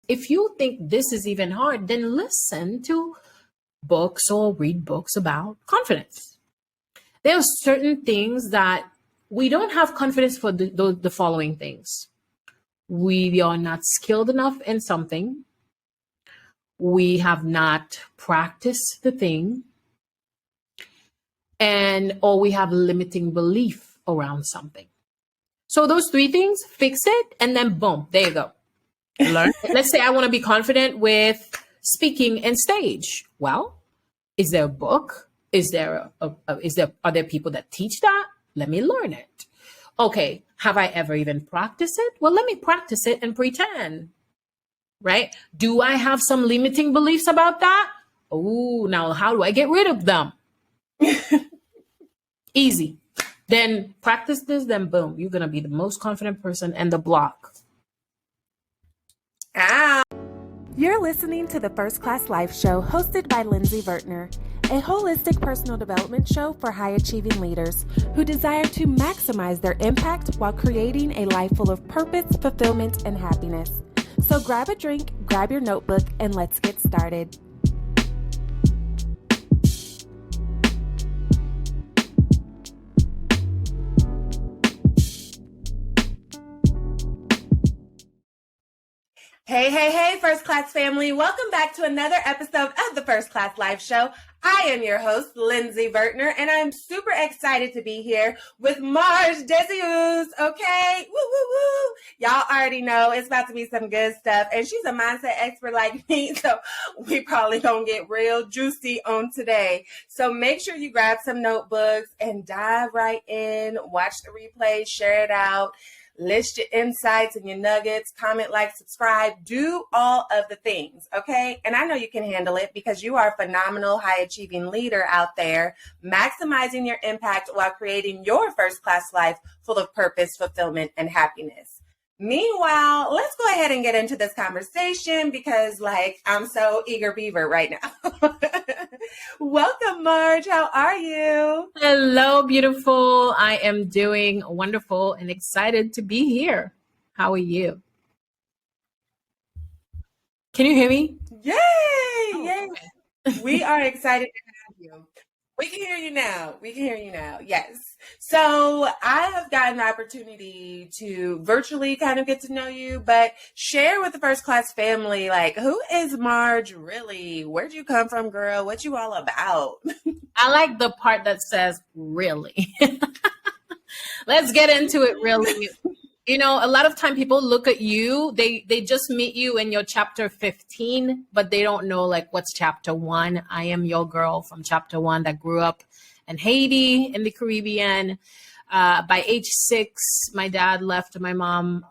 If you think this is even hard, then listen to books or read books about confidence. There are certain things that we don't have confidence for the following things. We are not skilled enough in something. We have not practiced the thing. Or we have limiting belief around something. So those three things, fix it, and then boom, there you go. Learn. Let's say I want to be confident with speaking and stage. Well, is there a book? Are there people that teach that? Let me learn it. Okay, have I ever even practiced it? Well, let me practice it and pretend. Right? Do I have some limiting beliefs about that? Oh, now how do I get rid of them? Easy. Then practice this, then boom, you're going to be the most confident person in the block. Ow. You're listening to the First Class Life Show, hosted by Lindsay Vertner, a holistic personal development show for high-achieving leaders who desire to maximize their impact while creating a life full of purpose, fulfillment, and happiness. So grab a drink, grab your notebook, and let's get started. Hey, First Class family. Welcome back to another episode of the First Class Life Show. I am your host, Lindsay Vertner, and I'm super excited to be here with Marj Desius, okay? Woo, woo, woo. Y'all already know it's about to be some good stuff, and she's a mindset expert like me, so we probably gonna get real juicy on today. So make sure you grab some notebooks and dive right in, watch the replay, share it out. List your insights and your nuggets, comment, like, subscribe, do all of the things, okay? And I know you can handle it because you are a phenomenal, high-achieving leader out there, maximizing your impact while creating your first-class life full of purpose, fulfillment, and happiness. Meanwhile, let's go ahead and get into this conversation because, I'm so eager beaver right now. Welcome, Marj. How are you? Hello, beautiful. I am doing wonderful and excited to be here. How are you? Can you hear me? Yay! Oh, yay! Okay. We are excited to have you. We can hear you now. Yes. So I have gotten the opportunity to virtually kind of get to know you, but share with the First Class family, who is Marj really? Where'd you come from, girl? What you all about? I like the part that says really. Let's get into it really. You know, a lot of time people look at you, they just meet you in your chapter 15, but they don't know what's chapter 1. I am your girl from chapter 1 that grew up in Haiti in the Caribbean. By age 6, my dad left my mom.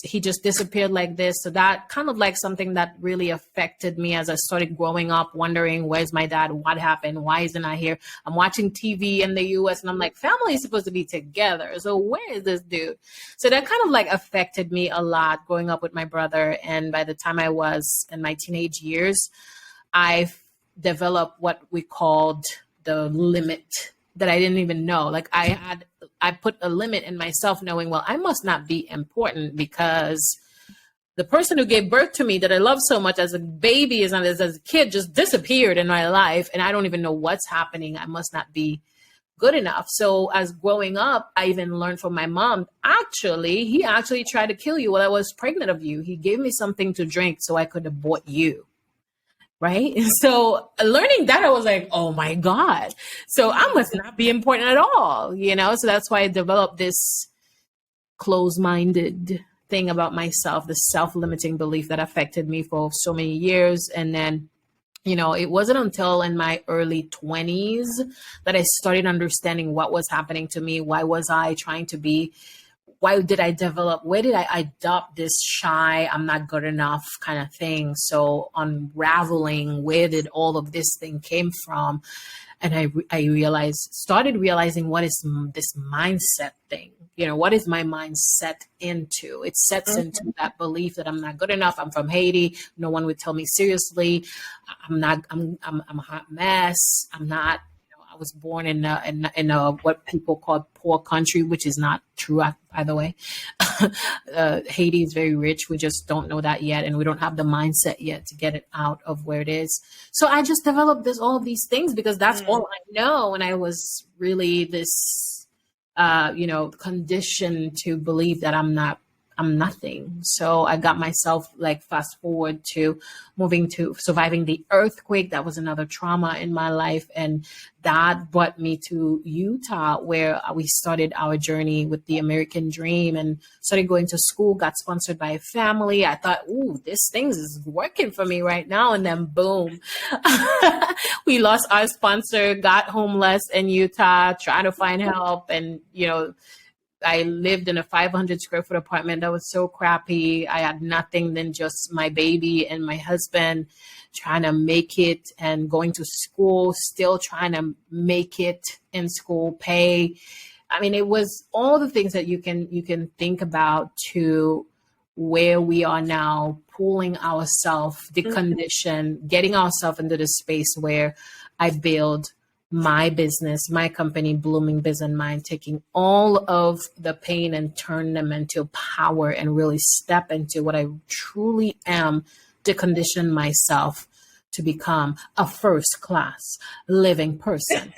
He just disappeared like this. So that kind of something that really affected me as I started growing up, wondering, where's my dad? What happened? Why isn't I here? I'm watching TV in the US and I'm like, family is supposed to be together. So where is this dude? So that kind of affected me a lot growing up with my brother. And by the time I was in my teenage years, I developed what we called the limit that I didn't even know. I put a limit in myself knowing, well, I must not be important because the person who gave birth to me that I love so much as a baby, as a kid, just disappeared in my life. And I don't even know what's happening. I must not be good enough. So as growing up, I even learned from my mom, he actually tried to kill you while I was pregnant of you. He gave me something to drink so I could abort you. Right. And so learning that, I was like, oh, my God. So I must not be important at all. So that's why I developed this closed-minded thing about myself, the self-limiting belief that affected me for so many years. And then, it wasn't until in my early 20s that I started understanding what was happening to me. Why was I trying to be? Why did I develop? Where did I adopt this shy, I'm not good enough kind of thing? So unraveling, where did all of this thing came from? And I started realizing what is this mindset thing? What is my mind set into? It sets into that belief that I'm not good enough. I'm from Haiti. No one would tell me seriously. I'm a hot mess. I'm not, was born in a what people call poor country, which is not true, by the way. Haiti is very rich. We just don't know that yet, and we don't have the mindset yet to get it out of where it is. So I just developed all of these things because that's all I know, and I was really this, conditioned to believe that I'm nothing. So I got myself, like, fast forward to moving to surviving the earthquake. That was another trauma in my life. And that brought me to Utah, where we started our journey with the American dream and started going to school, got sponsored by a family. I thought, ooh, this thing is working for me right now. And then boom, we lost our sponsor, got homeless in Utah, trying to find help. And, I lived in a 500 square foot apartment that was so crappy. I had nothing than just my baby and my husband, trying to make it and going to school, still trying to make it in school, pay. I mean, it was all the things that you can think about to where we are now, pulling ourselves, the condition, getting ourselves into the space where I build my business, my company, Blooming Biz and Mind, taking all of the pain and turn them into power and really step into what I truly am, to condition myself to become a first class living person.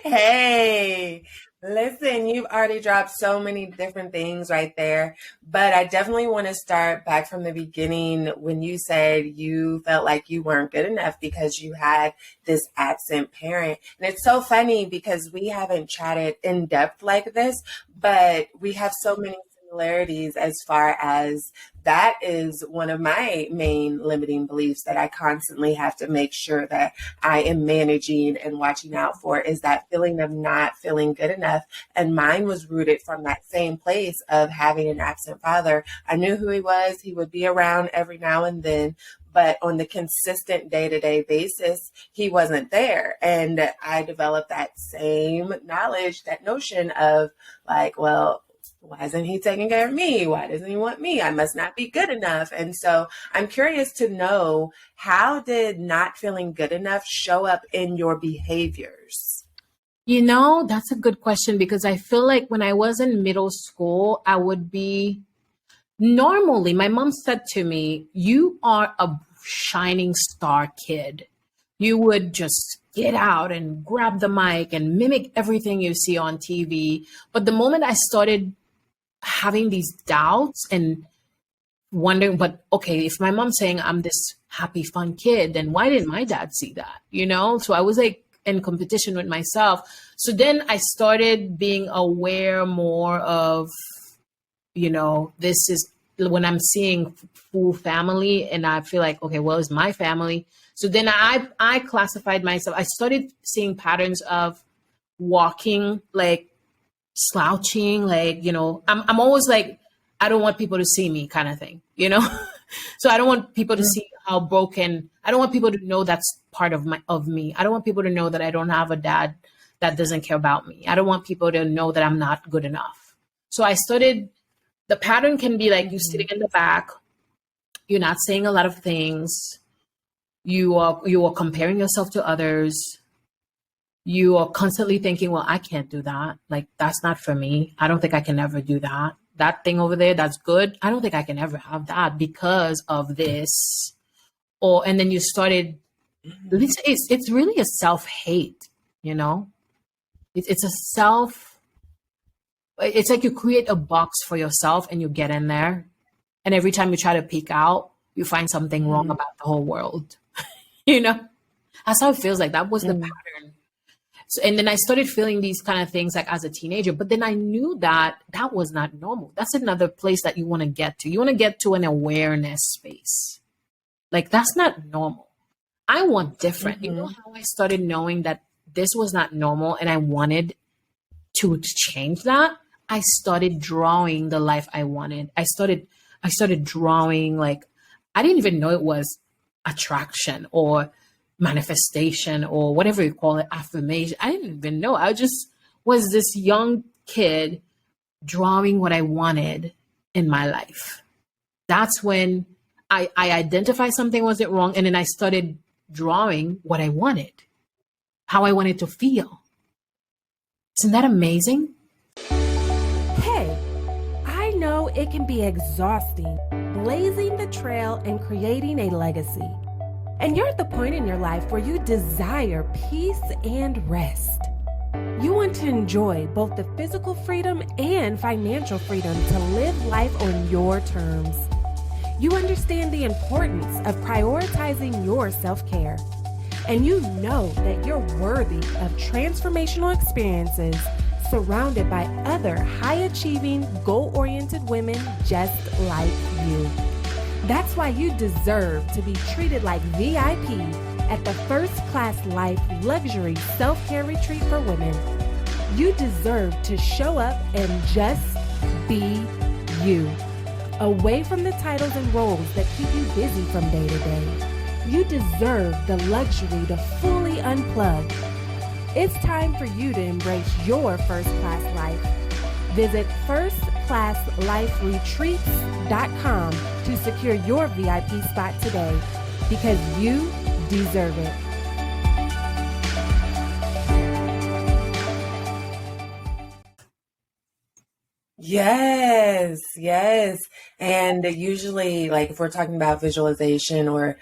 Hey, listen, you've already dropped so many different things right there, but I definitely want to start back from the beginning when you said you felt like you weren't good enough because you had this absent parent. And it's so funny because we haven't chatted in depth like this, but we have so many similarities as far as that is one of my main limiting beliefs that I constantly have to make sure that I am managing and watching out for, is that feeling of not feeling good enough. And mine was rooted from that same place of having an absent father. I knew who he was. He would be around every now and then, but on the consistent day-to-day basis, he wasn't there. And I developed that same knowledge, that notion of like, well, why isn't he taking care of me? Why doesn't he want me? I must not be good enough. And so I'm curious to know, how did not feeling good enough show up in your behaviors? That's a good question, because I feel like when I was in middle school, I would be normally, my mom said to me, you are a shining star kid. You would just get out and grab the mic and mimic everything you see on TV. But the moment I started having these doubts and wondering, but okay, if my mom's saying I'm this happy, fun kid, then why didn't my dad see that? So I was like in competition with myself. So then I started being aware more of, this is when I'm seeing full family and I feel like, okay, well, it's my family. So then I classified myself. I started seeing patterns of walking, like slouching, like, I'm always like, I don't want people to see me kind of thing, So I don't want people to see how broken, I don't want people to know that's part of me. I don't want people to know that I don't have a dad that doesn't care about me. I don't want people to know that I'm not good enough. So I started, the pattern can be like you sitting in the back, you're not saying a lot of things, you are comparing yourself to others. You are constantly thinking, well, I can't do that. Like, that's not for me. I don't think I can ever do that. That thing over there, that's good. I don't think I can ever have that because of this. And then you started, it's really a self-hate, It's it's like you create a box for yourself and you get in there. And every time you try to peek out, you find something wrong about the whole world. That's how it feels like. That was the pattern. So, and then I started feeling these kind of things like as a teenager, but then I knew that was not normal. That's another place that you want to get to. You want to get to an awareness space. Like, that's not normal. I want different. You know how I started knowing that this was not normal and I wanted to change that? I started drawing the life I wanted. I started drawing, like, I didn't even know it was attraction or manifestation or whatever you call it, affirmation. I didn't even know. I just was this young kid drawing what I wanted in my life. That's when I identified something wasn't wrong, and then I started drawing what I wanted. how I wanted to feel. Isn't that amazing? Hey, I know it can be exhausting, blazing the trail and creating a legacy. And you're at the point in your life where you desire peace and rest. You want to enjoy both the physical freedom and financial freedom to live life on your terms. You understand the importance of prioritizing your self-care. And you know that you're worthy of transformational experiences surrounded by other high-achieving, goal-oriented women just like you. That's why you deserve to be treated like VIP at the First Class Life Luxury Self-Care Retreat for Women. You deserve to show up and just be you, away from the titles and roles that keep you busy from day to day. You deserve the luxury to fully unplug. It's time for you to embrace your first class life. Visit firstclassliferetreats.com to secure your VIP spot today, because you deserve it. Yes, yes. And usually, like if we're talking about visualization or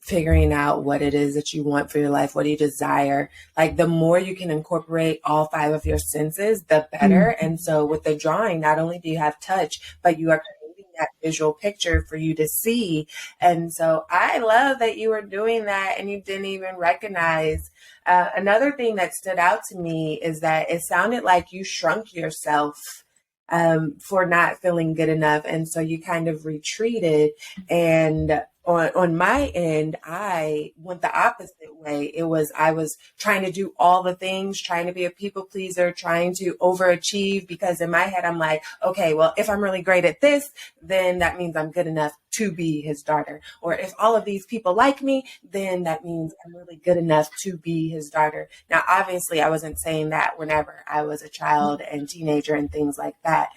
figuring out what it is that you want for your life, what do you desire? Like the more you can incorporate all 5 of your senses, the better. And so with the drawing, not only do you have touch, but you are creating that visual picture for you to see. And so I love that you were doing that and you didn't even recognize. Another thing that stood out to me is that it sounded like you shrunk yourself for not feeling good enough. And so you kind of retreated. And on my end, I went the opposite way. I was trying to do all the things, trying to be a people pleaser, trying to overachieve, because in my head, I'm like, okay, well, if I'm really great at this, then that means I'm good enough to be his daughter. Or if all of these people like me, then that means I'm really good enough to be his daughter. Now, obviously, I wasn't saying that whenever I was a child and teenager and things like that.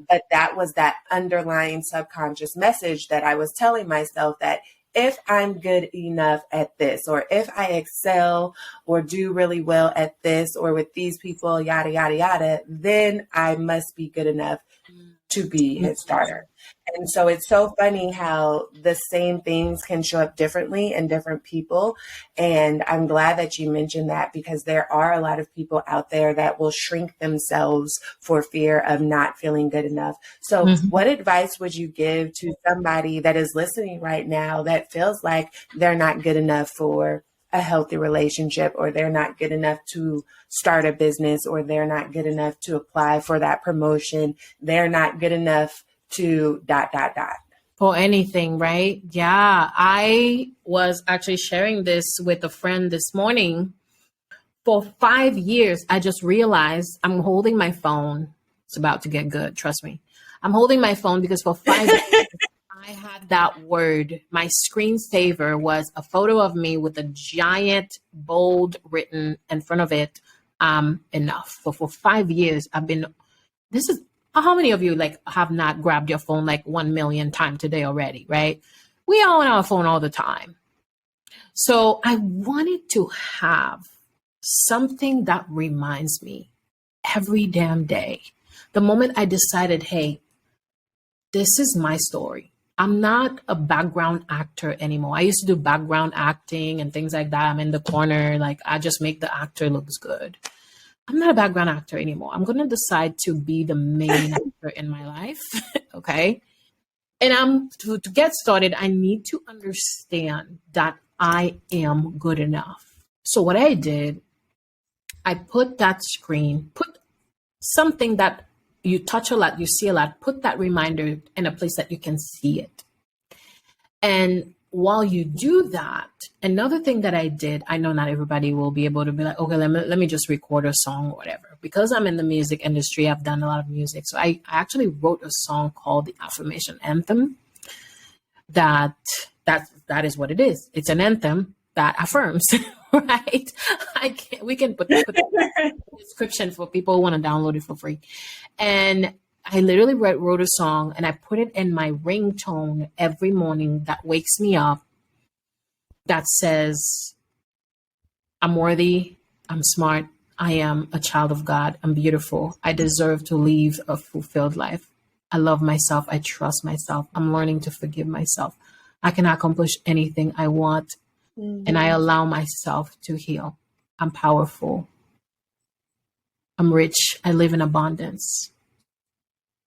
But that was that underlying subconscious message that I was telling myself, that if I'm good enough at this, or if I excel or do really well at this, or with these people, yada, yada, yada, then I must be good enough to be his daughter. And so it's so funny how the same things can show up differently in different people. And I'm glad that you mentioned that, because there are a lot of people out there that will shrink themselves for fear of not feeling good enough. So what advice would you give to somebody that is listening right now that feels like they're not good enough for a healthy relationship, or they're not good enough to start a business, or they're not good enough to apply for that promotion, they're not good enough to ... For anything, right? Yeah, I was actually sharing this with a friend this morning. For 5 years, I just realized I'm holding my phone. It's about to get good, trust me. I'm holding my phone because for 5 years, I had that word. My screensaver was a photo of me with a giant bold written in front of it, enough. For 5 years, this is, how many of you like have not grabbed your phone like 1 million times today already, right? We are on our phone all the time. So I wanted to have something that reminds me every damn day. The moment I decided, hey, this is my story. I'm not a background actor anymore. I used to do background acting and things like that. I'm in the corner, like I just make the actor looks good. I'm not a background actor anymore. I'm going to decide to be the main actor in my life. Okay. And to get started, I need to understand that I am good enough. So what I did, I put something that you touch a lot, you see a lot, put that reminder in a place that you can see it. And while you do that, another thing that I did, I know not everybody will be able to be like, okay, let me just record a song or whatever. Because I'm in the music industry, I've done a lot of music. So I actually wrote a song called the Affirmation Anthem. That is what it is. It's an anthem that affirms, right? We can put that in the description for people who want to download it for free. And I literally wrote a song and I put it in my ringtone every morning that wakes me up, that says, I'm worthy. I'm smart. I am a child of God. I'm beautiful. I deserve to live a fulfilled life. I love myself. I trust myself. I'm learning to forgive myself. I can accomplish anything I want, and I allow myself to heal. I'm powerful. I'm rich. I live in abundance.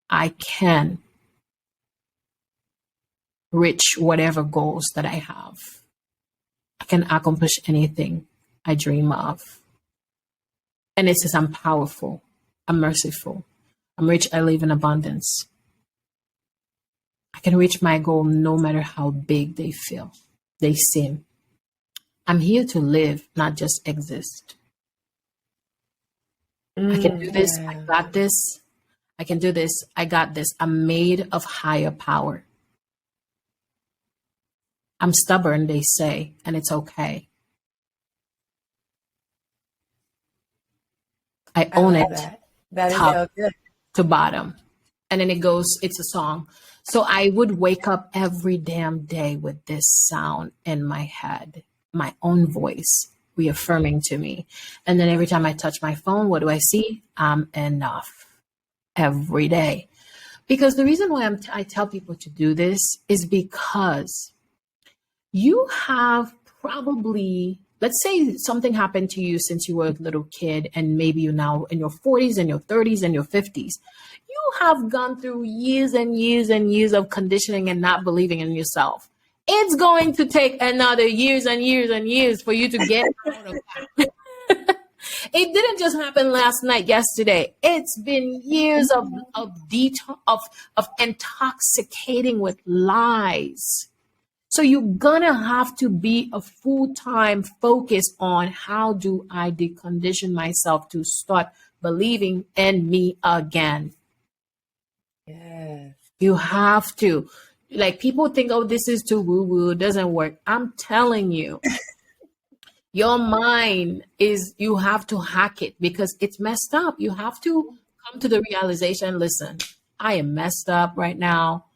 I can reach whatever goals that I have. I can accomplish anything I dream of. And it says, I'm powerful. I'm merciful. I'm rich. I live in abundance. I can reach my goal no matter how big they seem. I'm here to live, not just exist. I can do this. I got this. I can do this. I got this. I'm made of higher power. I'm stubborn, they say, and it's okay. I own it. That is top so good. to bottom. And then it goes, it's a song. So I would wake up every damn day with this sound in my head, my own voice reaffirming to me. And then every time I touch my phone, what do I see? I'm enough every day. Because the reason why I tell people to do this is because you have probably, let's say something happened to you since you were a little kid, and maybe you're now in your 40s and your 30s and your 50s. You have gone through years and years and years of conditioning and not believing in yourself. It's going to take another years and years and years for you to get out of that. It didn't just happen last night, yesterday. It's been years of intoxicating with lies. So you're gonna have to be a full-time focus on how do I decondition myself to start believing in me again. Yes. You have to. Like, people think, oh, this is too woo-woo, it doesn't work. I'm telling you, your mind is, you have to hack it because it's messed up. You have to come to the realization, listen, I am messed up right now.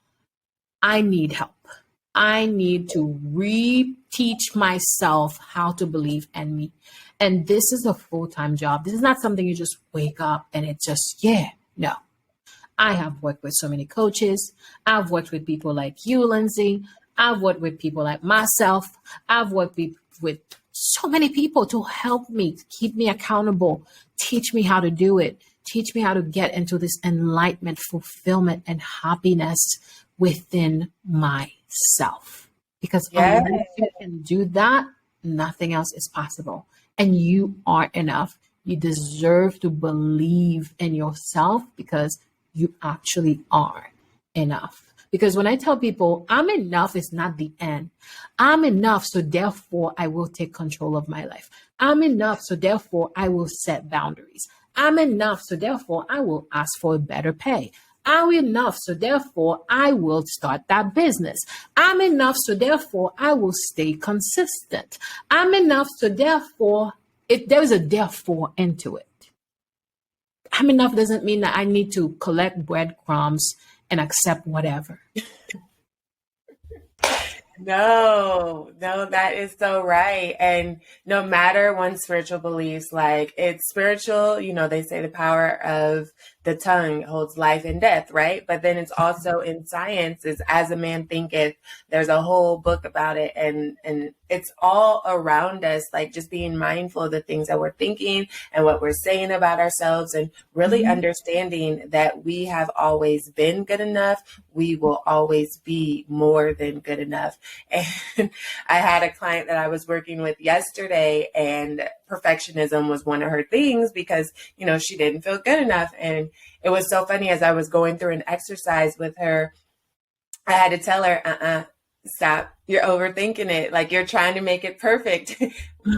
I need help. I need to reteach myself how to believe in me. And this is a full-time job. This is not something you just wake up and it just, no. I have worked with so many coaches. I've worked with people like you, Lindsay. I've worked with people like myself. I've worked with so many people to help me, keep me accountable, teach me how to do it, teach me how to get into this enlightenment, fulfillment, and happiness within myself. Because unless you can do that, nothing else is possible. And you are enough. You deserve to believe in yourself because you actually are enough. Because when I tell people I'm enough is not the end. I'm enough, so therefore I will take control of my life. I'm enough, so therefore I will set boundaries. I'm enough, so therefore I will ask for a better pay. I'm enough, so therefore I will start that business. I'm enough, so therefore I will stay consistent. I'm enough, so therefore, if there's a therefore into it. I'm enough doesn't mean that I need to collect breadcrumbs and accept whatever. No, that is so right. And no matter one's spiritual beliefs, like it's spiritual, they say the power of the tongue holds life and death, right? But then it's also in science is as a man thinketh. There's a whole book about it, and it's all around us, like just being mindful of the things that we're thinking and what we're saying about ourselves, and really understanding that we have always been good enough. We will always be more than good enough. And I had a client that I was working with yesterday, and perfectionism was one of her things because, she didn't feel good enough. And it was so funny as I was going through an exercise with her, I had to tell her, stop. You're overthinking it. Like you're trying to make it perfect.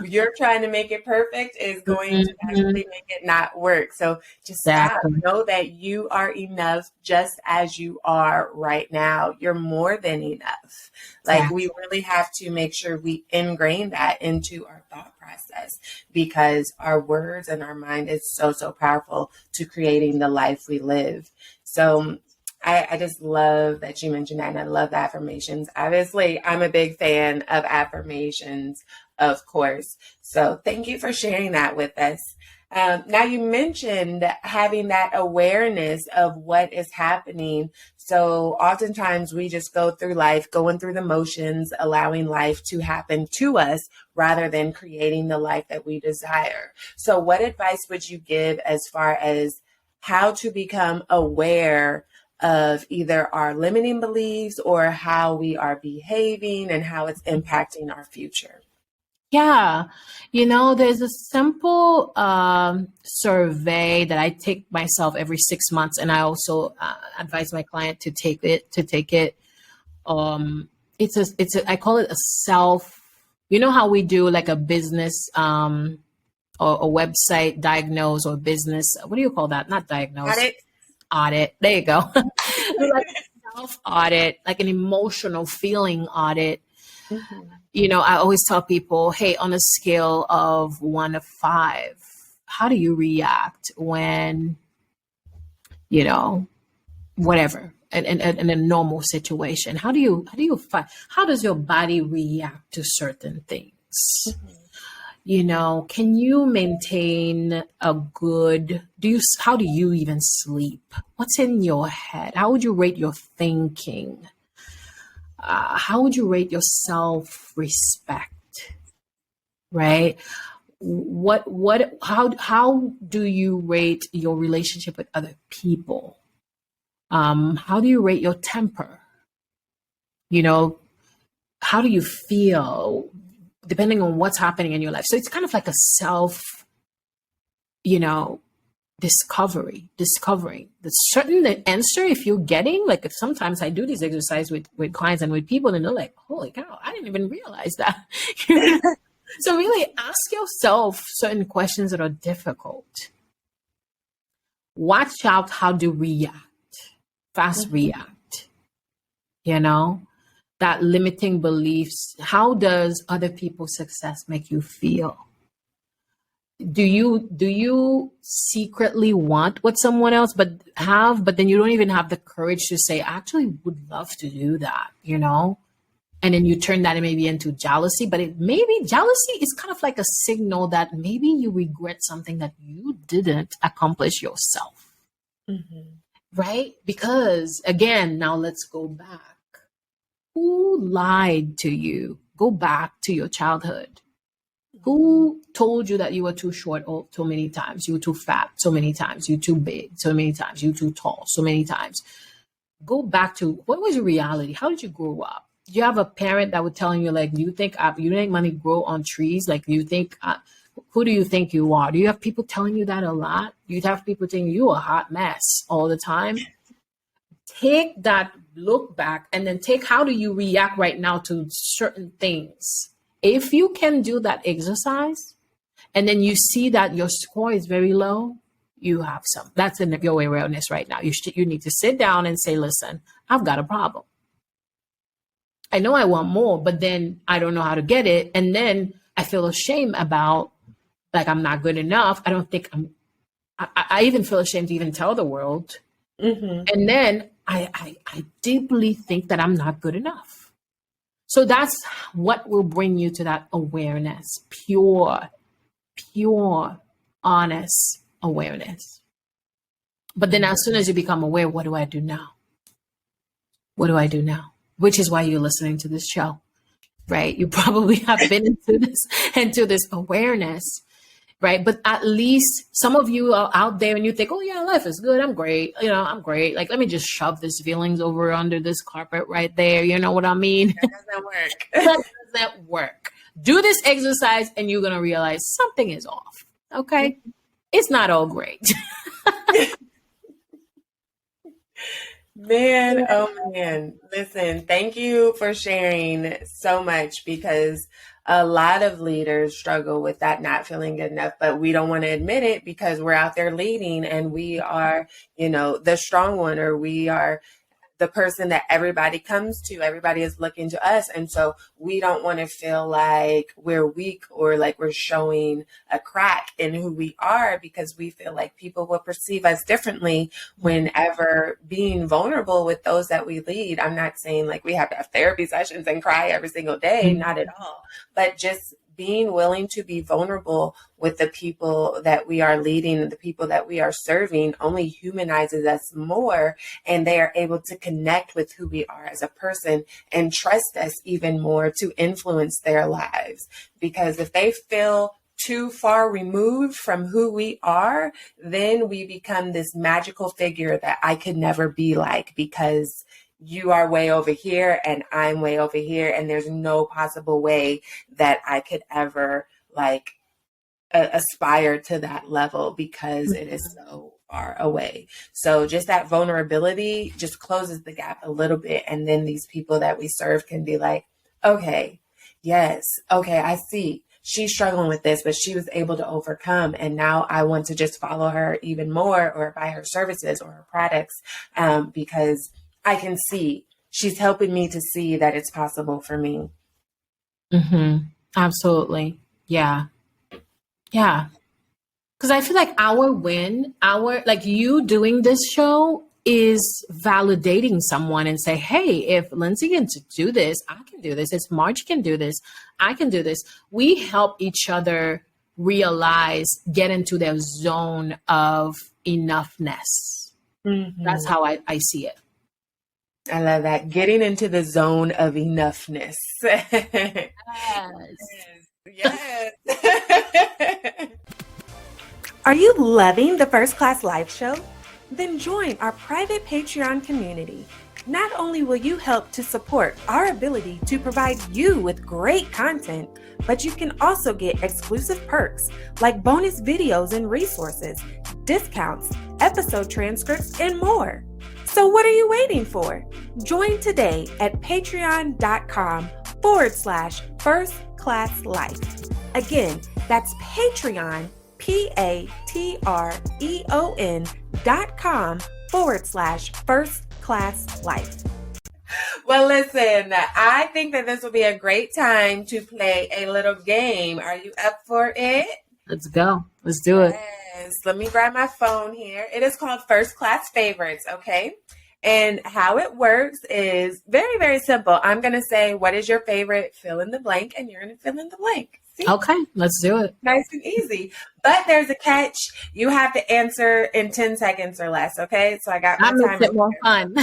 You're trying to make it perfect is going to actually make it not work. So just stop. Know that you are enough just as you are right now. You're more than enough. Like we really have to make sure we ingrain that into our thought process, because our words and our mind is so, so powerful to creating the life we live. So I just love that you mentioned that, and I love the affirmations. Obviously, I'm a big fan of affirmations, of course. So thank you for sharing that with us. Now, you mentioned having that awareness of what is happening. So oftentimes we just go through life, going through the motions, allowing life to happen to us rather than creating the life that we desire. So what advice would you give as far as how to become aware of either our limiting beliefs or how we are behaving and how it's impacting our future? Yeah, there's a simple survey that I take myself every 6 months, and I also advise my client to take it. I call it a self. You know how we do like a business or a website diagnose or business. What do you call that? Not diagnose. Audit. Audit. There you go. Like a self audit, like an emotional feeling audit. Mm-hmm. I always tell people, hey, on a scale of 1 to 5, how do you react when, whatever, in a normal situation? How does your body react to certain things? Mm-hmm. Can you maintain how do you even sleep? What's in your head? How would you rate your thinking? How would you rate your self-respect? Right? How do you rate your relationship with other people? How do you rate your temper? How do you feel depending on what's happening in your life? So it's kind of like a self, discovering the certain answer. If you're getting, like, if sometimes I do these exercises with clients and with people, and they're like, holy cow, I didn't even realize that. So really ask yourself certain questions that are difficult. Watch out how to react, fast react, that limiting beliefs. How does other people's success make you feel? Do you secretly want what someone else but then you don't even have the courage to say, I actually would love to do that, and then you turn that maybe into jealousy. But maybe jealousy is kind of like a signal that maybe you regret something that you didn't accomplish yourself. Mm-hmm. Right? Because again, now let's go back. Who lied to you? Go back to your childhood. Who told you that you were too short so many times? You were too fat so many times. You too big so many times. You too tall so many times. Go back to, what was your reality? How did you grow up? Do you have a parent that would telling you, like, you think money grow on trees? Like, you think, who do you think you are? Do you have people telling you that a lot? You'd have people telling you a hot mess all the time. Take that look back and then how do you react right now to certain things? If you can do that exercise and then you see that your score is very low, you have that's in your awareness right now. You need to sit down and say, listen, I've got a problem. I know I want more, but then I don't know how to get it. And then I feel ashamed about, like, I'm not good enough. I don't think I even feel ashamed to even tell the world. Mm-hmm. And then I deeply think that I'm not good enough. So that's what will bring you to that awareness, pure, honest awareness. But then as soon as you become aware, what do I do now? What do I do now? Which is why you're listening to this show, right? You probably have been into this awareness, right? But at least some of you are out there and you think, oh yeah, life is good. I'm great. I'm great. Like, let me just shove these feelings over under this carpet right there. You know what I mean? That doesn't work. That doesn't work. Do this exercise and you're going to realize something is off. Okay. It's not all great. Man, oh man. Listen, thank you for sharing so much, because a lot of leaders struggle with that not feeling good enough, but we don't want to admit it because we're out there leading and we are, the strong one, or we are the person that everybody comes to. Everybody is looking to us. And so we don't want to feel like we're weak or like we're showing a crack in who we are, because we feel like people will perceive us differently whenever being vulnerable with those that we lead. I'm not saying like we have to have therapy sessions and cry every single day, not at all, but just being willing to be vulnerable with the people that we are leading and the people that we are serving only humanizes us more, and they are able to connect with who we are as a person and trust us even more to influence their lives. Because if they feel too far removed from who we are, then we become this magical figure that I could never be like, because you are way over here and I'm way over here, and there's no possible way that I could ever like aspire to that level because it is so far away. So just that vulnerability just closes the gap a little bit, and then these people that we serve can be like, okay, yes, okay, I see. She's struggling with this, but she was able to overcome. And now I want to just follow her even more, or buy her services or her products, because I can see she's helping me to see that it's possible for me. Absolutely. Yeah. Yeah. Because I feel like our win, like you doing this show is validating someone and say, hey, if Lindsay can do this, I can do this. If Marj can do this, I can do this. We help each other realize, get into their zone of enoughness. That's how I see it. I love that. Getting into the zone of enoughness. Yes. Yes. Are you loving the First Class Live Show? Then join our private Patreon community. Not only will you help to support our ability to provide you with great content, but you can also get exclusive perks like bonus videos and resources, discounts, episode transcripts, and more. So what are you waiting for? Join today at patreon.com/firstclasslife. Again, that's Patreon, patreon.com/firstclasslife. Well, listen, I think that this will be a great time to play a little game. Are you up for it? Let's go. Let's do it. Yes. Let me grab my phone here. It is called First Class Favorites, okay? And how it works is very, very simple. I'm going to say, what is your favorite fill in the blank? And you're going to fill in the blank. See? Okay, let's do it. Nice and easy. But there's a catch. You have to answer in 10 seconds or less, okay? So I got my that time. Makes it more fun.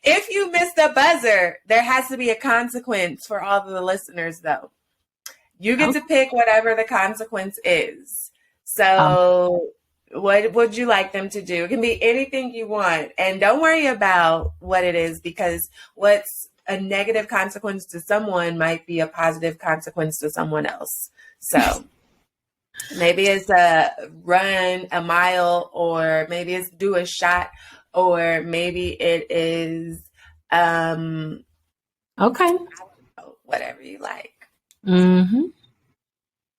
If you miss the buzzer, there has to be a consequence for all of the listeners, though. You get to pick whatever the consequence is. So what would you like them to do? It can be anything you want. And don't worry about what it is, because what's a negative consequence to someone might be a positive consequence to someone else. So maybe it's run a mile, or maybe it's do a shot, or maybe it is whatever you like.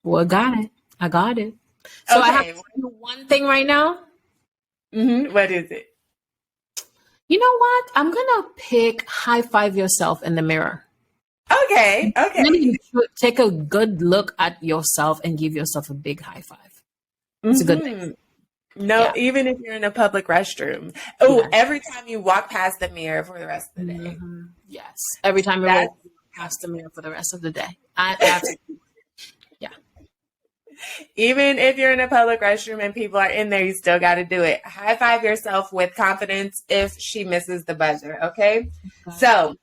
Well, got it. I got it. So I have to do one thing right now. What is it? You know what? I'm gonna pick high five yourself in the mirror. Okay. You take a good look at yourself and give yourself a big high five. It's a good thing. No, even if you're in a public restroom. Oh, every time you walk past the mirror for the rest of the day. Yes. Every time you walk past the mirror for the rest of the day. Absolutely. Yeah. Even if you're in a public restroom and people are in there, you still got to do it. High five yourself with confidence if she misses the buzzer. Okay. So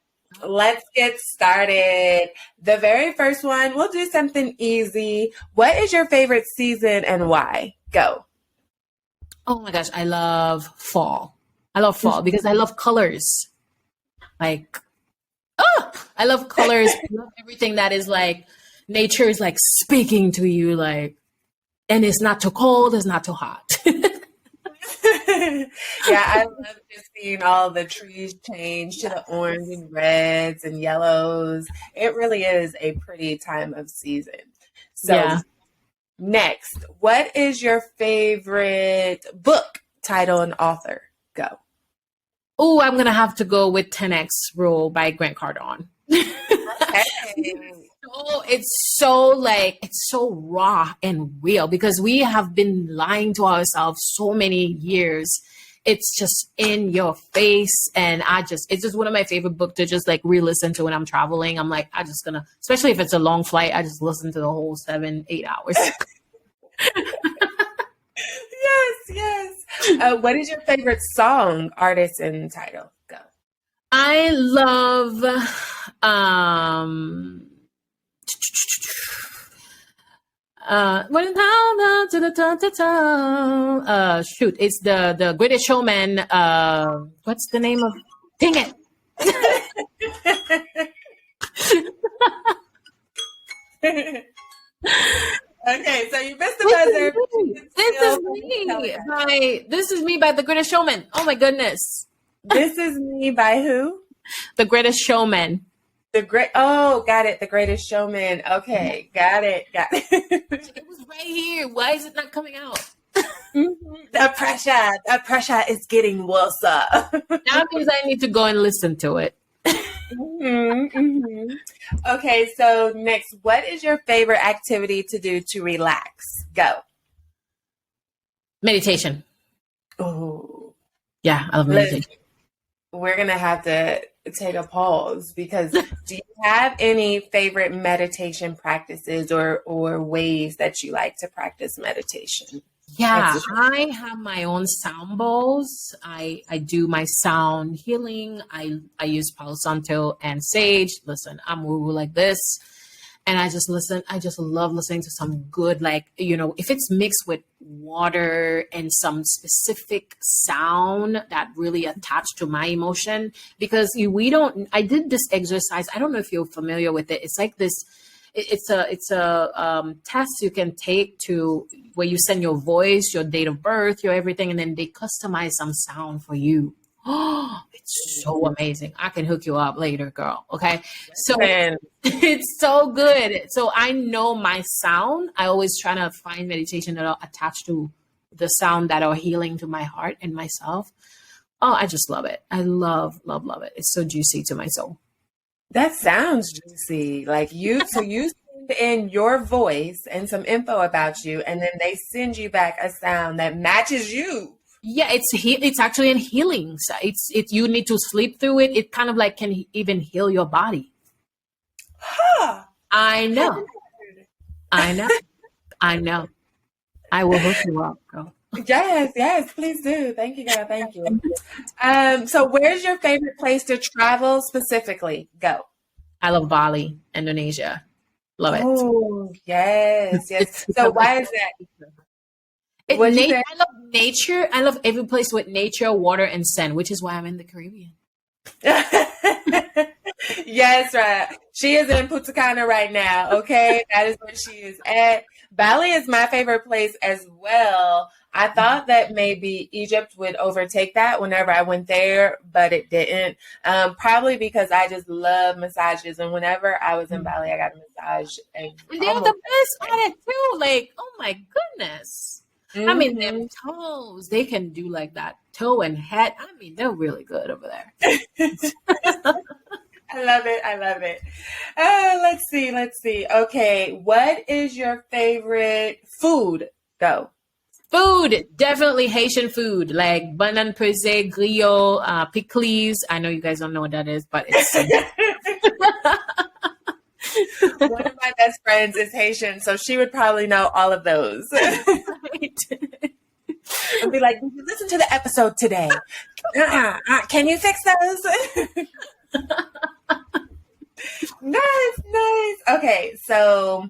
let's get started. The very first one, we'll do something easy. What is your favorite season and why? Go. Oh my gosh, I love fall. I love fall because I love colors. I love colors. I love everything that is like nature is like speaking to you, like, and it's not too cold, it's not too hot. Yeah, I love just seeing all the trees change to the orange and reds and yellows. It really is a pretty time of season. So next, what is your favorite book, title, and author? Go. Oh, I'm gonna have to go with 10X Rule by Grant Cardone. Okay. It's so raw and real because we have been lying to ourselves so many years. It's just in your face. And it's just one of my favorite books to just like re-listen to when I'm traveling. I'm like, I just gonna, especially if it's a long flight, I just listen to the whole 7-8 hours. Yes. What is your favorite song, artist, and title? Go. I love, shoot, it's the Greatest Showman. What's the name of? Dang it! Okay, so you missed the buzzer. This is me by The Greatest Showman. Oh my goodness! This is me by who? The Greatest Showman. Got it. The Greatest Showman. Okay, got it. It was right here. Why is it not coming out? The pressure is getting worse. That means I need to go and listen to it. Okay, so next, what is your favorite activity to do to relax? Go. Meditation. Oh, yeah, I love meditation. We're gonna have to take a pause because do you have any favorite meditation practices or ways that you like to practice meditation? Yeah, I have my own sound bowls. I do my sound healing. I use Palo Santo and Sage. Listen, I'm woo-woo like this. And I just listen. I just love listening to some good, like, if it's mixed with water and some specific sound that really attached to my emotion. Because I did this exercise. I don't know if you're familiar with it. It's like this. It's a test you can take to where you send your voice, your date of birth, your everything, and then they customize some sound for you. Oh, it's so amazing. I can hook you up later, girl. Okay. So it's so good. So I know my sound. I always try to find meditation that are attached to the sound that are healing to my heart and myself. Oh, I just love it. I love it. It's so juicy to my soul. That sounds juicy. Like you send in your voice and some info about you, and then they send you back a sound that matches you. Yeah, it's actually a healing. You need to sleep through it. It kind of like can even heal your body. Huh. I know. I will hook you up, girl. Yes, please do. Thank you, God. Thank you. So where's your favorite place to travel specifically? Go. I love Bali, Indonesia. Love it. Oh, yes. So why is that? I love nature. I love every place with nature, water, and sand, which is why I'm in the Caribbean. Yes, right. She is in Punta Cana right now. Okay, that is where she is at. Bali is my favorite place as well. I thought that maybe Egypt would overtake that whenever I went there, but it didn't. Probably because I just love massages, and whenever I was in Bali, I got a massage. And they're the best at it too. Like, oh my goodness. Mm-hmm. I mean, them toes, they can do like that toe and head. I mean, they're really good over there. I love it. Let's see. Okay, what is your favorite food? Go. Food, definitely Haitian food, like banan pesé, griot, pickles. I know you guys don't know what that is, but it's one of my best friends is Haitian, so she would probably know all of those. Right. I'd be like, did you listen to the episode today? Can you fix those? Nice. Okay, so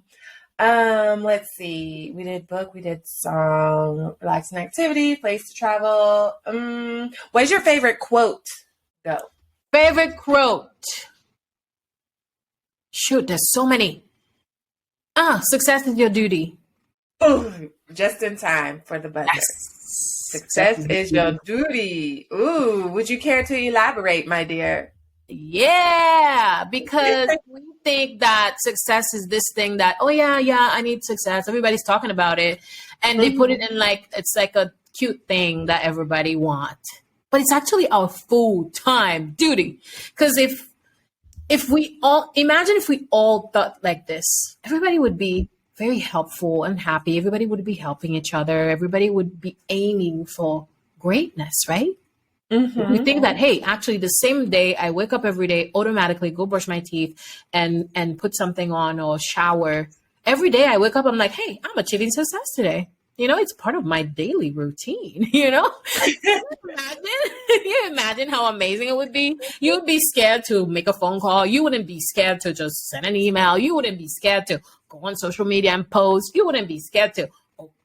let's see. We did book, we did song, relaxing activity, place to travel. What is your favorite quote? Go. Favorite quote. Shoot, there's so many. Success is your duty. Ooh, just in time for the buzzer. Yes. Success is your duty. Ooh, would you care to elaborate, my dear? Yeah, because we think that success is this thing that, oh yeah, I need success. Everybody's talking about it. And they put it in like, it's like a cute thing that everybody wants. but it's actually our full-time duty. Because if we all imagine if we all thought like this, everybody would be very helpful and happy. Everybody would be helping each other. Everybody would be aiming for greatness, right? We think that, hey, actually the same day I wake up every day, automatically go brush my teeth and put something on or shower. Every day I wake up, I'm like, hey, I'm achieving success today. You know, it's part of my daily routine, you know? You imagine how amazing it would be? You would be scared to make a phone call. You wouldn't be scared to just send an email. You wouldn't be scared to go on social media and post. You wouldn't be scared to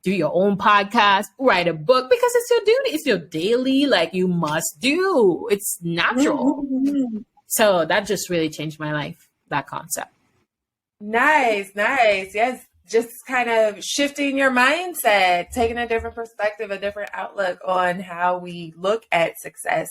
do your own podcast, write a book, because it's your duty. It's your daily, like, you must do. It's natural. So that just really changed my life, that concept. Nice. Yes. Just kind of shifting your mindset, taking a different perspective, a different outlook on how we look at success.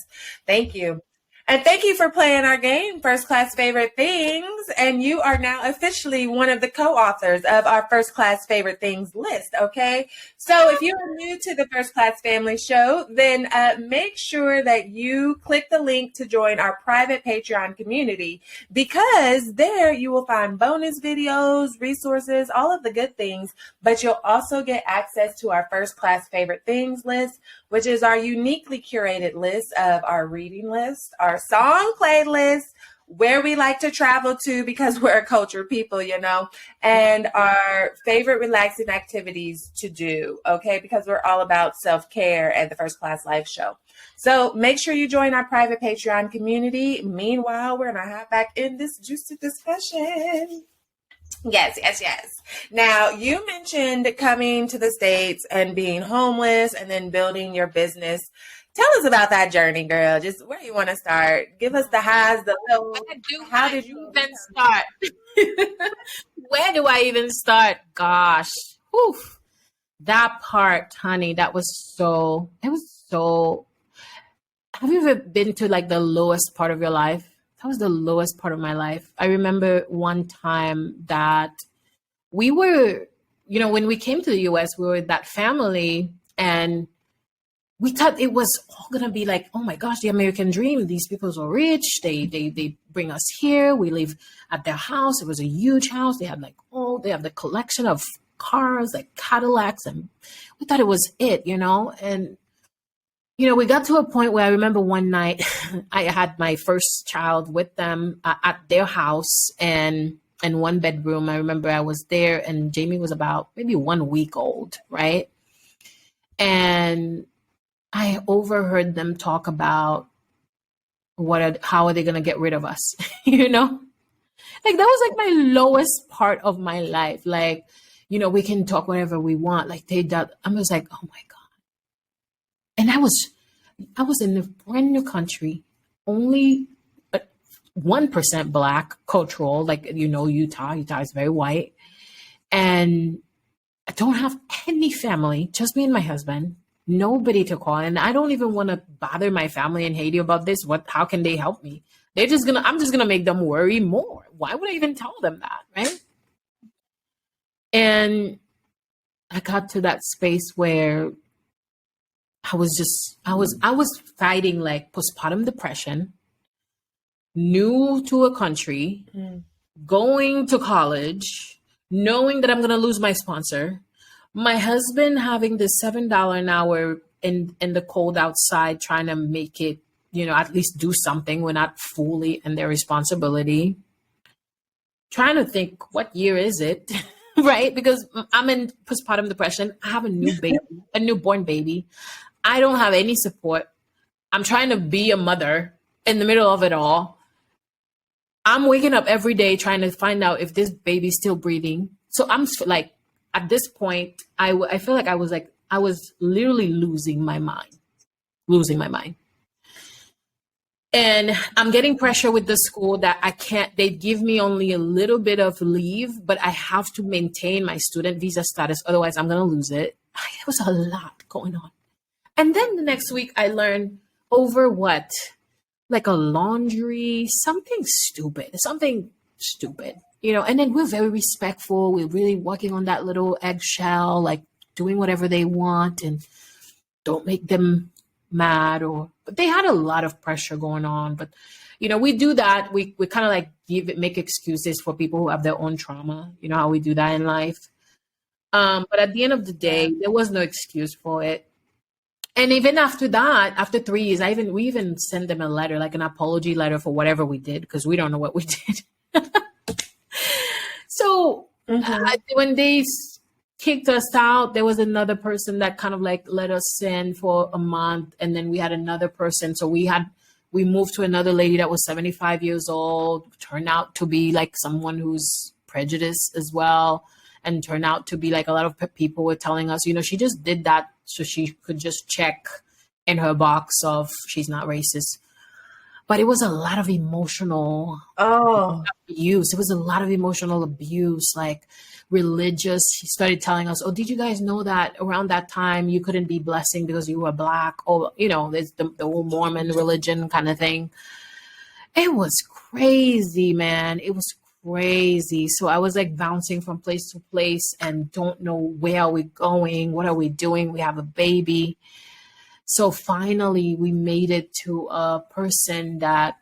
Thank you. And thank you for playing our game, First Class Favorite Things. And you are now officially one of the co-authors of our First Class Favorite Things list, okay? So if you are new to the First Class Family Show, then make sure that you click the link to join our private Patreon community, because there you will find bonus videos, resources, all of the good things, but you'll also get access to our First Class Favorite Things list, which is our uniquely curated list of our reading list, our song playlist, where we like to travel to because we're a culture people, you know, and our favorite relaxing activities to do, okay, because we're all about self-care at the First Class Life Show. So make sure you join our private Patreon community. Meanwhile, we're going to hop back in this juicy discussion. Yes. Now, you mentioned coming to the States and being homeless and then building your business. Tell us about that journey, girl. Just where you want to start. Give us the highs, the lows. How did you even start? Where do I even start? Gosh. Whew. That part, honey, it was so. Have you ever been to like the lowest part of your life? That was the lowest part of my life. I remember one time that we were, you know, when we came to the US, we were that family, and we thought it was all going to be like, oh my gosh, the American dream. These people are rich. They bring us here. We live at their house. It was a huge house. They have the collection of cars, like Cadillacs. And we thought it was it, you know, and you know, we got to a point where I remember one night I had my first child with them at their house and one bedroom. I remember I was there and Jamie was about maybe 1 week old, right? And I overheard them talk about how are they going to get rid of us, you know? Like that was like my lowest part of my life. Like, you know, we can talk whatever we want. Like I was like, oh my God. And I was in a brand new country, only 1% Black cultural, like, you know, Utah is very white. And I don't have any family, just me and my husband, nobody to call. And I don't even want to bother my family in Haiti about this. How can they help me? I'm just going to make them worry more. Why would I even tell them that? Right. And I got to that space where I was fighting like postpartum depression, new to a country, going to college, knowing that I'm going to lose my sponsor, my husband having this $7 an hour in the cold outside, trying to make it, you know, at least do something. We're not fully in their responsibility. Trying to think, what year is it? Right? Because I'm in postpartum depression. I have a new baby, a newborn baby. I don't have any support. I'm trying to be a mother in the middle of it all. I'm waking up every day trying to find out if this baby's still breathing. So I'm like, at this point, I feel like I was literally losing my mind. And I'm getting pressure with the school that they give me only a little bit of leave, but I have to maintain my student visa status. Otherwise I'm going to lose it. It was a lot going on. And then the next week I learned over what? Like a laundry, something stupid, you know, and then we're very respectful. We're really working on that little eggshell, like doing whatever they want and don't make them mad, but they had a lot of pressure going on. But we do that. We kind of like make excuses for people who have their own trauma. You know how we do that in life. But at the end of the day, there was no excuse for it. And even after that, after 3 years, we even sent them a letter, like an apology letter for whatever we did, because we don't know what we did. So when they kicked us out, there was another person that kind of like let us in for a month, and then we had another person. So we moved to another lady that was 75 years old, turned out to be like someone who's prejudiced as well, and turned out to be like a lot of people were telling us, she just did that so she could just check in her box of she's not racist. But it was a lot of emotional abuse. It was a lot of emotional abuse, like religious. She started telling us, did you guys know that around that time you couldn't be blessing because you were Black? Or, there's the whole Mormon religion kind of thing. It was crazy, man. It was crazy. So I was like bouncing from place to place and don't know where are we going? What are we doing? We have a baby. So finally we made it to a person that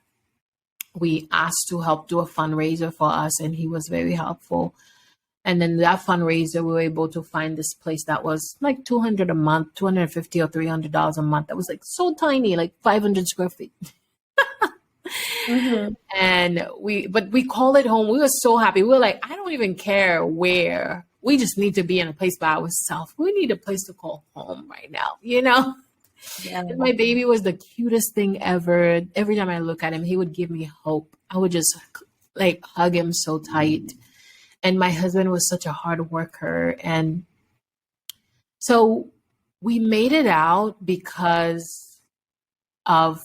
we asked to help do a fundraiser for us, and he was very helpful. And then that fundraiser, we were able to find this place that was like $200 a month, $250 or $300 a month. That was like so tiny, like 500 square feet. And we called it home. We were so happy. We were like, I don't even care where. We just need to be in a place by ourselves. We need a place to call home right now, Yeah. And my baby was the cutest thing ever. Every time I look at him, he would give me hope. I would just like hug him so tight. And my husband was such a hard worker. And so we made it out because of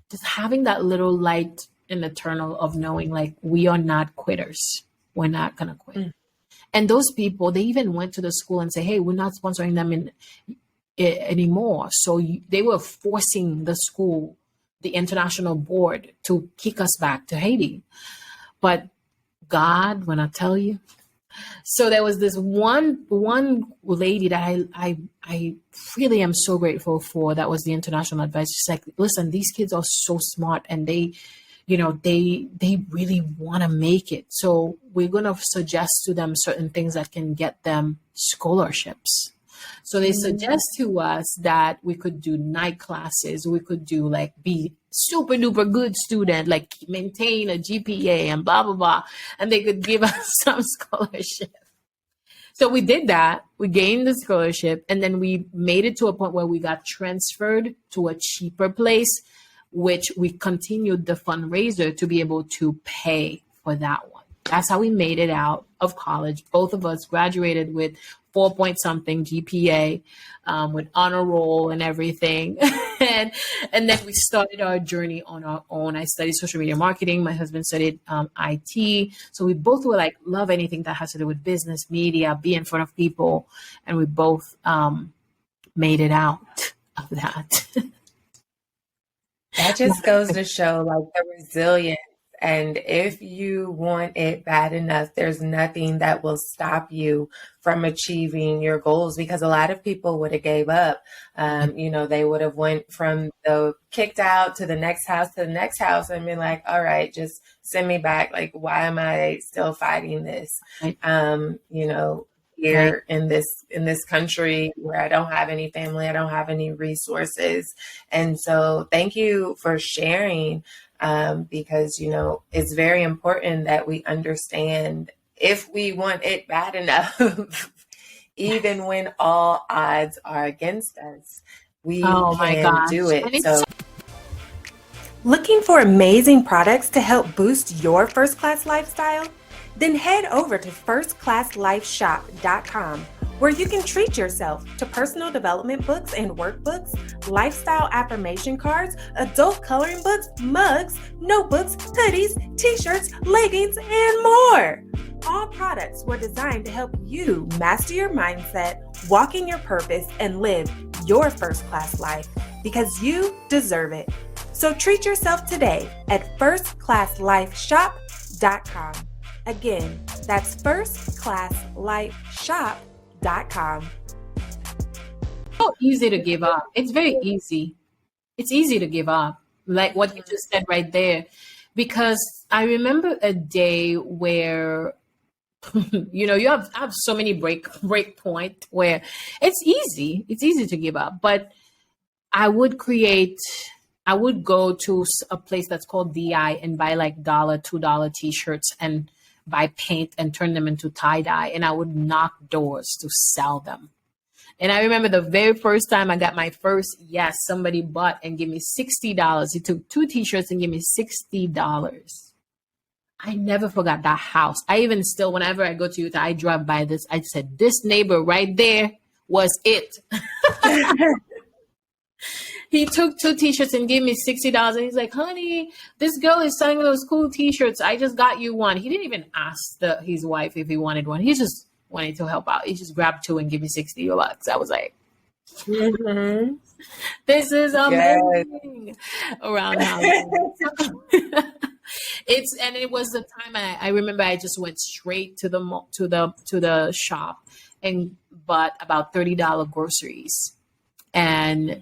just having that little light in the tunnel of knowing like we are not quitters. We're not going to quit. And those people, they even went to the school and say, hey, we're not sponsoring them anymore. So they were forcing the school, the international board, to kick us back to Haiti. But God, when I tell you, so there was this one lady that I really am so grateful for. That was the international advisor. She's like, listen, these kids are so smart, and they really want to make it. So we're going to suggest to them certain things that can get them scholarships. So they suggest to us that we could do night classes. We could do like be super duper good student, like maintain a GPA and blah, blah, blah. And they could give us some scholarship. So we did that. We gained the scholarship, and then we made it to a point where we got transferred to a cheaper place, which we continued the fundraiser to be able to pay for that one. That's how we made it out of college. Both of us graduated with 4-point-something GPA, with honor roll and everything. and then we started our journey on our own. I studied social media marketing. My husband studied IT. So we both were like, love anything that has to do with business, media, be in front of people. And we both made it out of that. That just goes to show like the resilience. And if you want it bad enough, there's nothing that will stop you from achieving your goals, because a lot of people would have gave up. They would have went from the kicked out to the next house and been like, all right, just send me back. Like, why am I still fighting this? Here in this country where I don't have any family, I don't have any resources. And so thank you for sharing. Because, it's very important that we understand if we want it bad enough, even when all odds are against us, we can do it. So, looking for amazing products to help boost your first class lifestyle? Then head over to firstclasslifeshop.com, where you can treat yourself to personal development books and workbooks, lifestyle affirmation cards, adult coloring books, mugs, notebooks, hoodies, t-shirts, leggings, and more. All products were designed to help you master your mindset, walk in your purpose, and live your first-class life, because you deserve it. So treat yourself today at firstclasslifeshop.com. Again, that's firstclasslifeshop.com. So easy to give up. It's very easy. It's easy to give up, like what you just said right there. Because I remember a day where, you have so many break point where it's easy to give up. But I would go to a place that's called DI and buy like $2 t-shirts and buy paint and turn them into tie-dye. And I would knock doors to sell them. And I remember the very first time I got my first, yes, somebody bought and gave me $60. He took 2 t-shirts and gave me $60. I never forgot that house. I even still, whenever I go to Utah, I drive by this. I said, this neighbor right there was it. He took 2 t-shirts and gave me $60. And he's like, honey, this girl is selling those cool t-shirts. I just got you one. He didn't even ask his wife if he wanted one. He just wanted to help out. He just grabbed 2 and gave me $60. I was like, this is amazing. Yes. Around Halloween. It was the time I remember I just went straight to the shop and bought about $30 groceries. And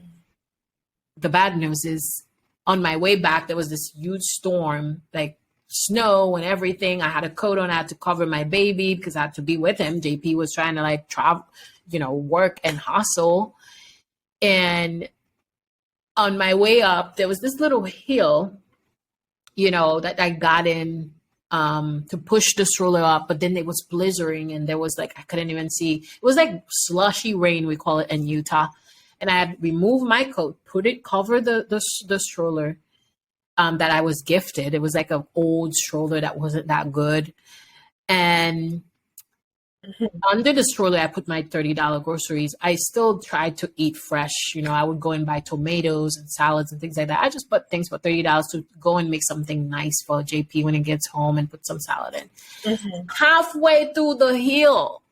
the bad news is, on my way back, there was this huge storm, like snow and everything. I had a coat on. I had to cover my baby because I had to be with him. JP was trying to like travel, work and hustle. And on my way up, there was this little hill, that I got in to push the stroller up, but then it was blizzarding and there was like, I couldn't even see. It was like slushy rain, we call it in Utah. And I had removed my coat, cover the stroller that I was gifted. It was like an old stroller that wasn't that good. And under the stroller, I put my $30 groceries. I still tried to eat fresh. I would go and buy tomatoes and salads and things like that. I just bought things for $30 to go and make something nice for JP when he gets home and put some salad in. Halfway through the hill,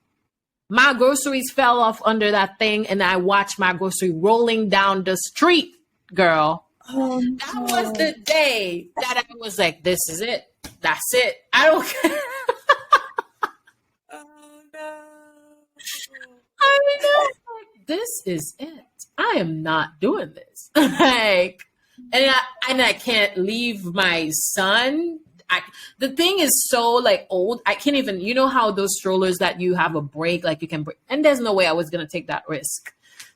my groceries fell off under that thing, and I watched my grocery rolling down the street, girl. Oh, no. That was the day that I was like, this is it. That's it. I don't care. Oh, no. I mean, I was like, this is it. I am not doing this. and I can't leave my son. The thing is so like old. I can't even, how those strollers that you have a break, like you can break. And there's no way I was going to take that risk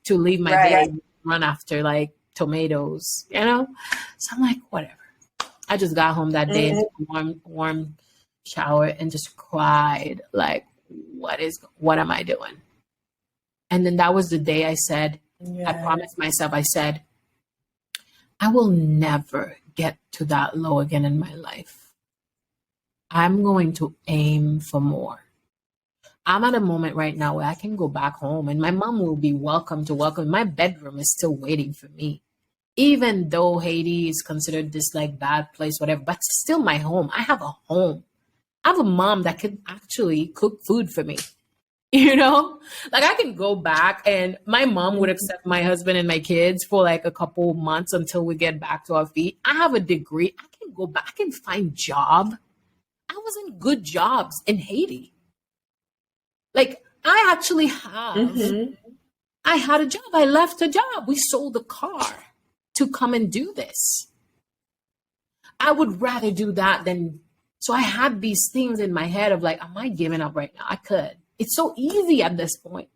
to leave my baby run after like tomatoes, So I'm like, whatever. I just got home that day, warm shower and just cried. Like, what am I doing? And then that was the day I said, I promised myself, I said, I will never get to that low again in my life. I'm going to aim for more. I'm at a moment right now where I can go back home and my mom will be welcome. My bedroom is still waiting for me. Even though Haiti is considered this like bad place, whatever, but it's still my home. I have a home. I have a mom that can actually cook food for me. Like I can go back and my mom would accept my husband and my kids for like a couple months until we get back to our feet. I have a degree. I can go back and find job. I was in good jobs in Haiti. Like I actually have, I had a job. I left a job. We sold a car to come and do this. I would rather do that than, so I had these things in my head of like, am I giving up right now? I could. It's so easy at this point,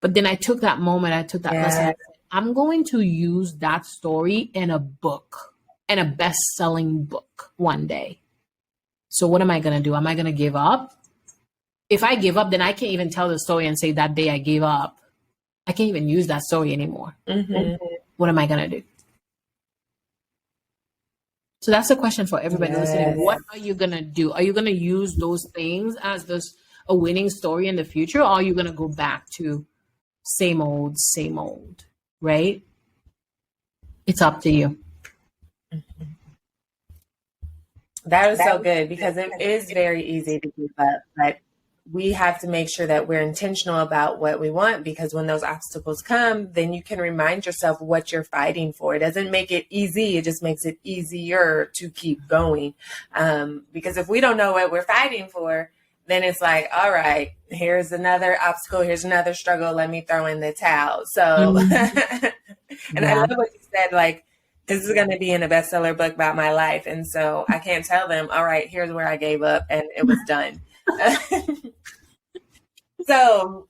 But then I took that moment, I took that lesson. I said, I'm going to use that story in a book, in a best-selling book one day. So what am I going to do? Am I going to give up? If I give up, then I can't even tell the story and say that day I gave up. I can't even use that story anymore. What am I going to do? So that's a question for everybody listening. What are you going to do? Are you going to use those things as a winning story in the future? Or are you going to go back to same old, right? It's up to you. That was so good because it is very easy to give up, but we have to make sure that we're intentional about what we want, because when those obstacles come, then you can remind yourself what you're fighting for. It doesn't make it easy. It just makes it easier to keep going. Because if we don't know what we're fighting for, then it's like, all right, here's another obstacle, here's another struggle, let me throw in the towel. So, and I love what you said, like, this is going to be in a bestseller book about my life. And so I can't tell them, all right, here's where I gave up and it was done. So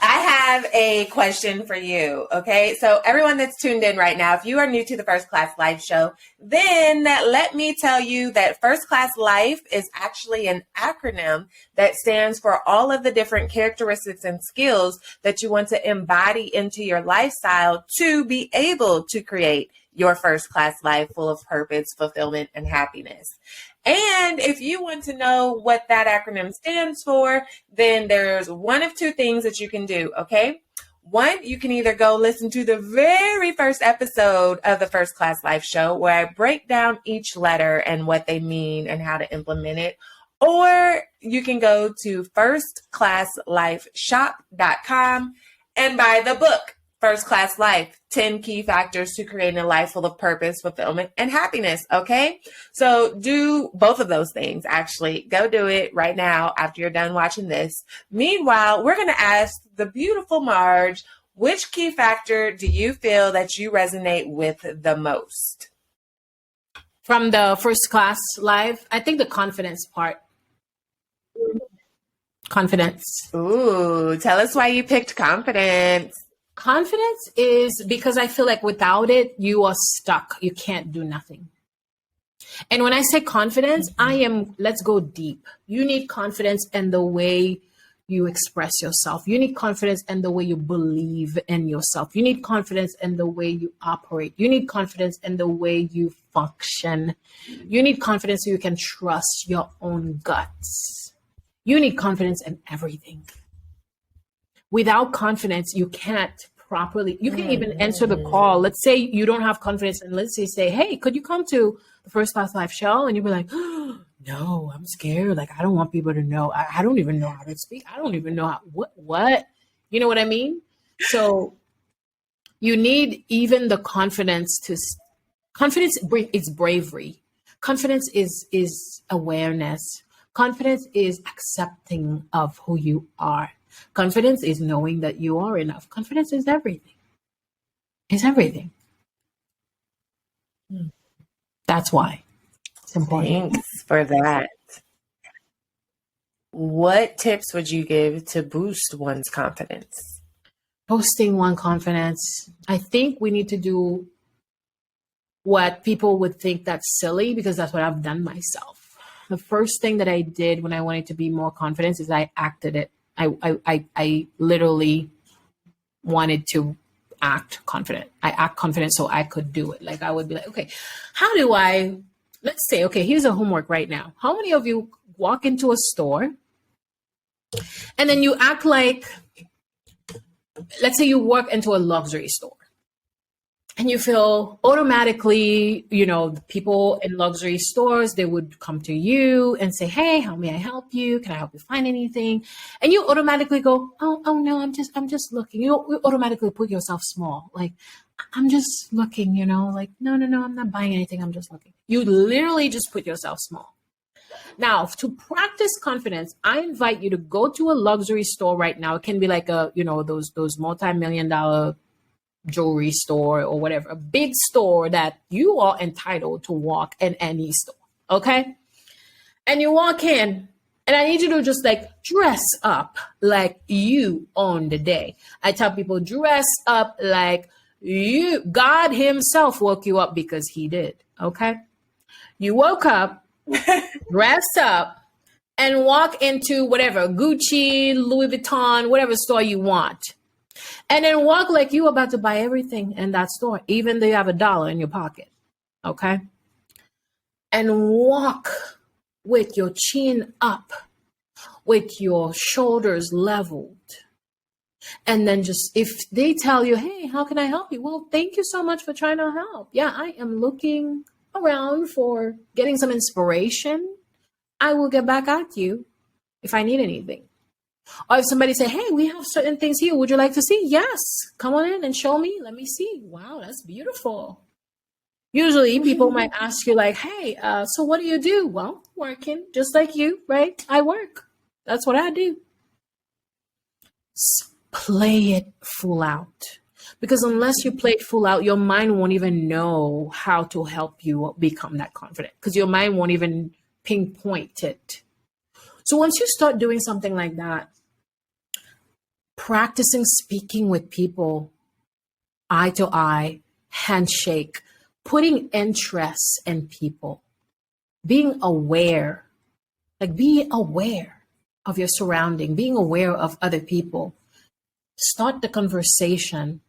I have a question for you. Okay. So everyone that's tuned in right now, if you are new to the First Class Life show, then let me tell you that First Class Life is actually an acronym that stands for all of the different characteristics and skills that you want to embody into your lifestyle to be able to create your first class life full of purpose, fulfillment, and happiness. And if you want to know what that acronym stands for, then there's one of two things that you can do, okay? One, you can either go listen to the very first episode of the First Class Life show where I break down each letter and what they mean and how to implement it. Or you can go to firstclasslifeshop.com and buy the book, First Class Life, 10 Key Factors to Creating a Life Full of Purpose, Fulfillment, and Happiness, okay? So do both of those things, actually. Go do it right now after you're done watching this. Meanwhile, we're going to ask the beautiful Marj, which key factor do you feel that you resonate with the most? From the First Class Life, I think the confidence part. Confidence. Ooh, tell us why you picked confidence. Confidence is because I feel like without it, you are stuck. You can't do nothing. And when I say confidence, let's go deep. You need confidence in the way you express yourself. You need confidence in the way you believe in yourself. You need confidence in the way you operate. You need confidence in the way you function. You need confidence so you can trust your own guts. You need confidence in everything. Without confidence, you can't you can even answer the call. Let's say you don't have confidence and let's say, hey, could you come to the First Class Life show? And you'll be like, oh, no, I'm scared. Like, I don't want people to know. I don't even know how to speak. I don't even know what, you know what I mean? So you need even the confidence confidence is bravery. Confidence is awareness. Confidence is accepting of who you are. Confidence is knowing that you are enough. Confidence is everything. It's everything. That's why it's important. Thanks for that. What tips would you give to boost one's confidence? Boosting one's confidence. I think we need to do what people would think that's silly because that's what I've done myself. The first thing that I did when I wanted to be more confident is I acted it. I literally wanted to act confident. I act confident so I could do it. Like I would be like, okay, how do let's say, okay, here's a homework right now. How many of you walk into a store and then you act like, let's say you walk into a luxury store and you feel automatically, the people in luxury stores, they would come to you and say, hey, how may I help you? Can I help you find anything? And you automatically go, oh no, I'm just looking. You automatically put yourself small. Like, I'm just looking, like, no, I'm not buying anything. I'm just looking. You literally just put yourself small. Now, to practice confidence, I invite you to go to a luxury store right now. It can be like those multi-million-dollar jewelry store or whatever, a big store that you are entitled to walk in any store. Okay. And you walk in and I need you to just like dress up like you own the day. I tell people dress up like God himself woke you up because he did. Okay. You woke up, dress up and walk into whatever, Gucci, Louis Vuitton, whatever store you want. And then walk like you about to buy everything in that store, even though you have $1 in your pocket. Okay. And walk with your chin up, with your shoulders leveled. And then just, if they tell you, hey, how can I help you? Well, thank you so much for trying to help. Yeah, I am looking around for getting some inspiration. I will get back at you if I need anything. Or if somebody say, hey, we have certain things here. Would you like to see? Yes. Come on in and show me. Let me see. Wow, that's beautiful. Usually people might ask you like, hey, so what do you do? Well, working just like you, right? I work. That's what I do. Play it full out. Because unless you play it full out, your mind won't even know how to help you become that confident, because your mind won't even pinpoint it. So once you start doing something like that, practicing speaking with people, eye to eye, handshake, putting interest in people, being aware, like be aware of your surrounding, being aware of other people, start the conversation,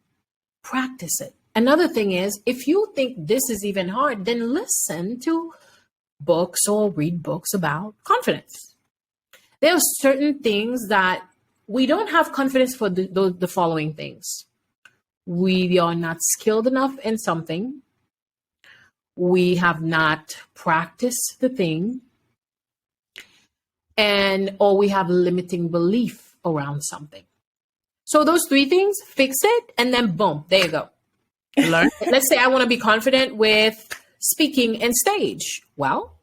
practice it. Another thing is, if you think this is even hard, then listen to books or read books about confidence. There are certain things that we don't have confidence for the following things. We are not skilled enough in something. We have not practiced the thing. Or we have limiting belief around something. So those three things, fix it, and then boom, there you go. Learn. Let's say I want to be confident with speaking and stage. Well,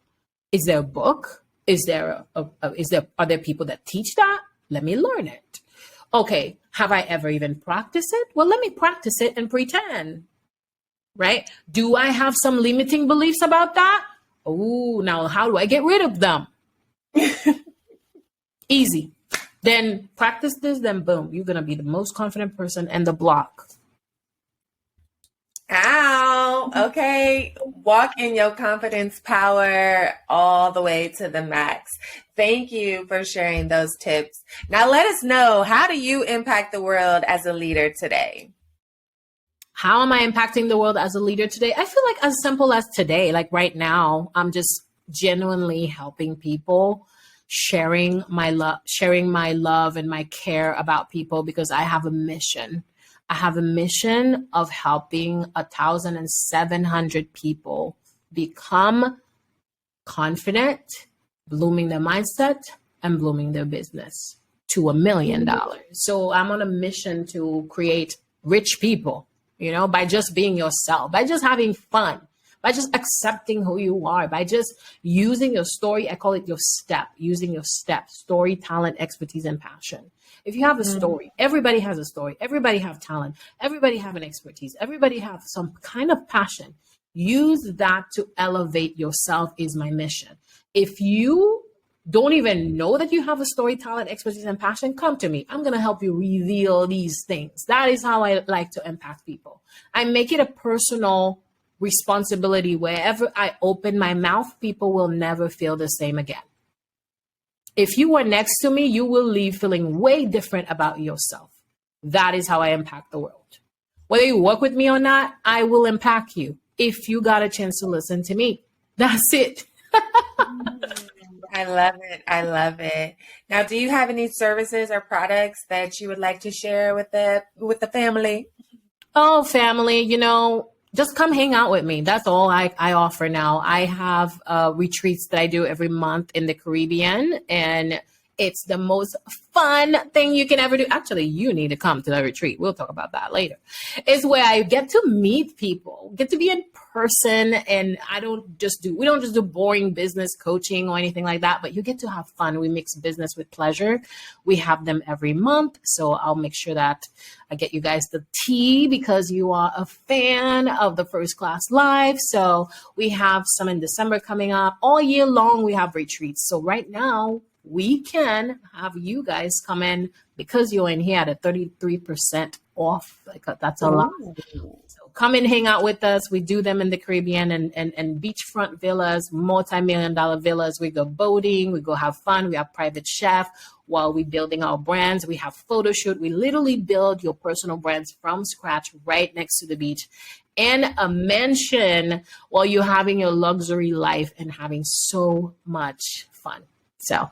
is there a book? Are there people that teach that? Let me learn it. Okay, have I ever even practiced it? Well, let me practice it and pretend. Right? Do I have some limiting beliefs about that? Oh, now how do I get rid of them? Easy. Then practice this, then boom, you're going to be the most confident person in the block. Ow. Okay. Walk in your confidence power all the way to the max. Thank you for sharing those tips. Now let us know, how do you impact the world as a leader today? How am I impacting the world as a leader today? I feel like as simple as today, like right now, I'm just genuinely helping people, sharing my love and my care about people, because I have a mission. I have a mission of helping 1,700 people become confident, blooming their mindset, and blooming their business to $1 million. So I'm on a mission to create rich people, by just being yourself, by just having fun, by just accepting who you are, by just using your story. I call it your STEP, using your STEP: story, talent, expertise, and passion. If you have a story, everybody has a story, everybody have talent, everybody have an expertise, everybody have some kind of passion. Use that to elevate yourself is my mission. If you don't even know that you have a story, talent, expertise, and passion, come to me. I'm going to help you reveal these things. That is how I like to impact people. I make it a personal responsibility. Wherever I open my mouth, people will never feel the same again. If you are next to me, you will leave feeling way different about yourself. That is how I impact the world. Whether you work with me or not, I will impact you if you got a chance to listen to me. That's it. I love it. I love it. Now, do you have any services or products that you would like to share with the family? Oh, family, just come hang out with me. That's all I offer now. I have retreats that I do every month in the Caribbean, and it's the most fun thing you can ever do. Actually, you need to come to the retreat. We'll talk about that later. It's where I get to meet people, get to be in person, and we don't just do boring business coaching or anything like that, but you get to have fun. We mix business with pleasure. We have them every month, so I'll make sure that I get you guys the tea because you are a fan of the First Class Live. So we have some in December coming up. All year long, we have retreats. So right now, we can have you guys come in because you're in here at a 33% off. Like that's a lot. So come and hang out with us. We do them in the Caribbean and beachfront villas, multi-million-dollar villas. We go boating, we go have fun. We have private chef while we building our brands. We have photo shoot. We literally build your personal brands from scratch right next to the beach, and a mansion while you're having your luxury life and having so much fun. So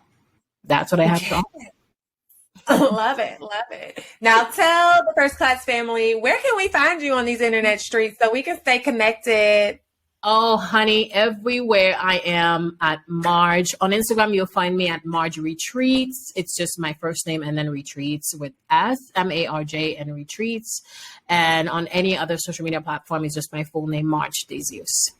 that's what I have to offer. Love it. Love it. Now tell the First Class family, where can we find you on these internet streets so we can stay connected? Oh, honey, everywhere I am at Marj. On Instagram, you'll find me at Marj Retreats. It's just my first name and then Retreats with S, Marj, and Retreats. And on any other social media platform, it's just my full name, Marj Desius.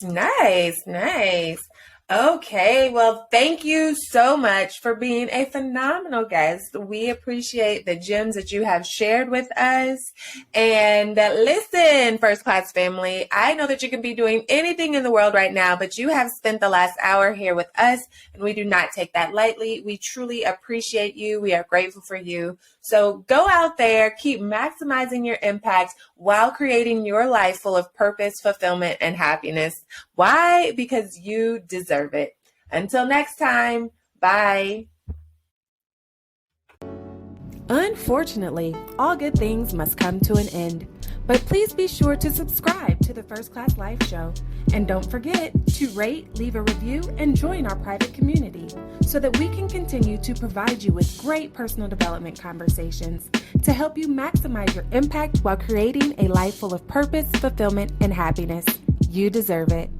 Nice, nice. Okay, well, thank you so much for being a phenomenal guest. We appreciate the gems that you have shared with us. And listen, first class family, I know that you can be doing anything in the world right now, but you have spent the last hour here with us, and we do not take that lightly. We truly appreciate you. We are grateful for you. So go out there, keep maximizing your impact while creating your life full of purpose, fulfillment, and happiness. Why? Because you deserve it. Until next time, bye. Unfortunately, all good things must come to an end. But please be sure to subscribe to the First Class Life Show. And don't forget to rate, leave a review, and join our private community so that we can continue to provide you with great personal development conversations to help you maximize your impact while creating a life full of purpose, fulfillment, and happiness. You deserve it.